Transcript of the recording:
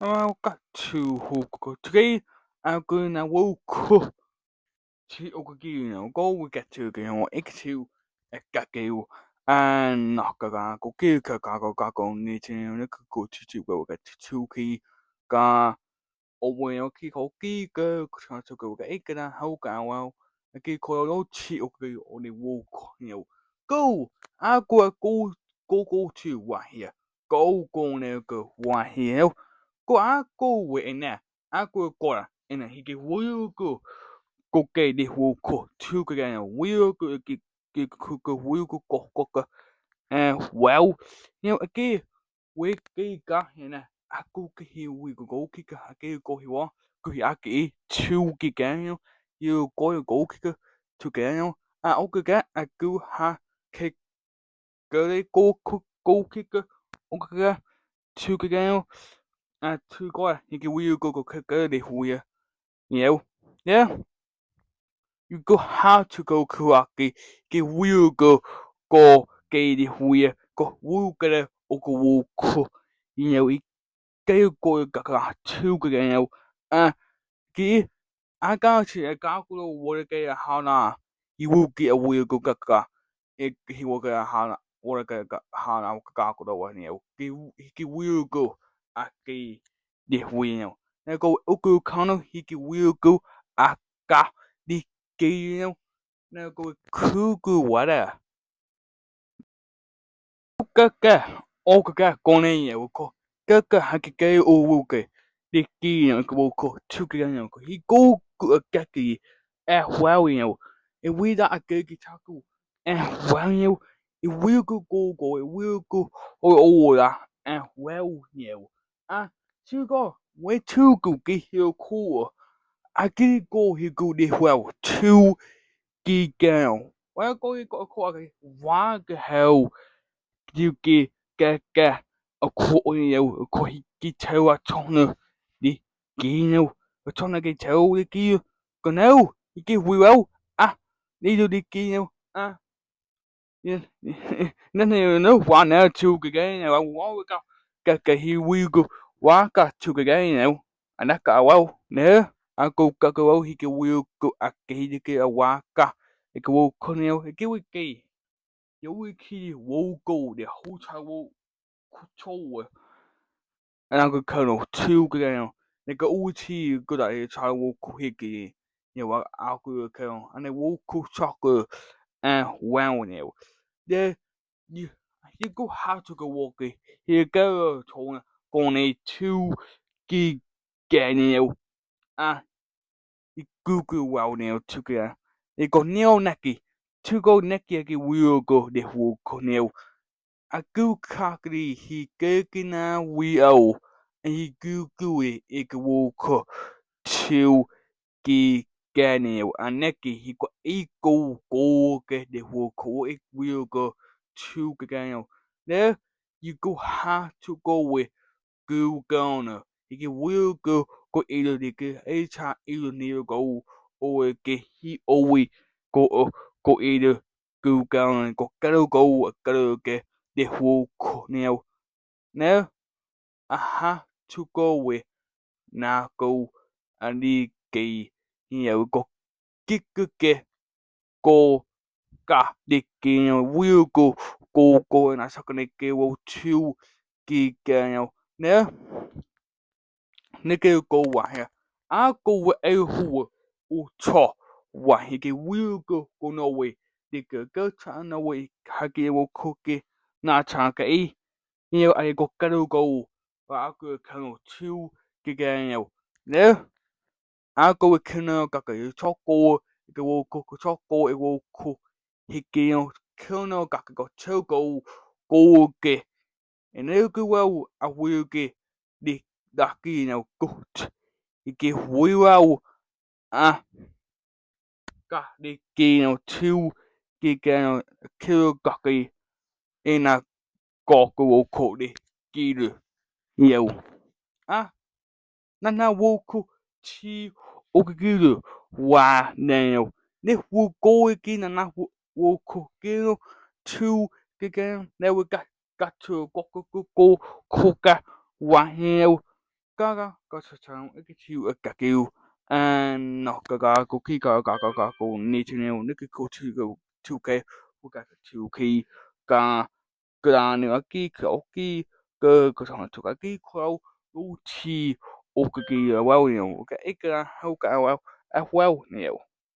got to hook today. I'm gonna walk to Okagino. Go we get to go to a gaggle and knock a gago, kick a gago, knitting, go to go get to key. Ga away, okay, hokey, go to go get a hook. Well, a gay call chi okay, only walk. Go, I'll go to what here. Go now, go what here. Go I go with in there. I go go and he get will go get the will go to again will go get go will go and well again we got in there. I go get here we go kick I get go here go here I get two again you go kick to again I okay get I go ha kick go kick okay two again two go you get will go kick the wheel. Yeah, you go how to go kuaki, get will go get the wheel, go woo get a go woo, it go two again, get I got you, I got go water get a hana, he will get a wheel go gaga, he will get a hana, water get a hana, gago one, he will go, I get the wheel. Now go uku kano, he will go, I got the game. Now go kuku wada. Kaka, okaka, gone yoko. Kaka hakike uwuke. The key ko tukiano. He go kaki. Well, if we that a gigi taku. Well, it will go, it will go, oh, that. Well, so go, where to go get here cool. I can go, he go this well, two gigan. Well, go call why the hell you get a quarter of guitar a toner the gino a toner guitar the gear go now you give we well neither the gino yeah nothing no one now two again I want to get here we go walk got two again now and I got well no I go he can will go a gay a waka it go cornel it give we gay 有一期我高的好彩我粗啊，然后佢看到超嘅樣，你個烏漆嗰大彩我佢嘅，又話拗佢看到，你我佢錯嘅，玩呢，你個下咗個我嘅，而家個錯呢，講你超嘅嘅呢，你Google wow呢，超嘅，你個鳥那個，超個那個嘅會個你會個鳥。Aku kakri hi kekina wio hi gugui igwoko to ki ganio aneki hi ko iko go get the woko it will go to ganio. There you go have to go with go gonna he will go either the h either near go or get he always go either go gonna go get the whole now. Now I have to go with now go and the gay go kick go got the game will go and I suck on the game to gig now. Nigga go what here. I go with a who cho what he get will go no way. Nigga go try no way. Hagi will cook it. Not chanka e. I go go. But I go kind of two giganyo. No, I go with Kino Gaka Choco. It will cook choco. It will cook. He get Kino Gaka go choco. Go get. And they'll go well. I will get the good. He vui vào cả đi kỳ nào thiêu kỳ nào kêu cả kỳ em là có cái vô khổ đi kỳ được nhiều nên là vô khổ chi ô cái kỳ được và nào nếu vô coi kỳ là vô khổ kêu thiêu cái nào với cả cả thừa có khổ cả và nhiều gaga gasação ekitiu gagiu and no gaga goki gaga gaga go nitineu niki go to tuke uga tuki ga grani aki koki ga gasana tukaki kwau uchi okagi wow you okay ikra hauka wow wow neo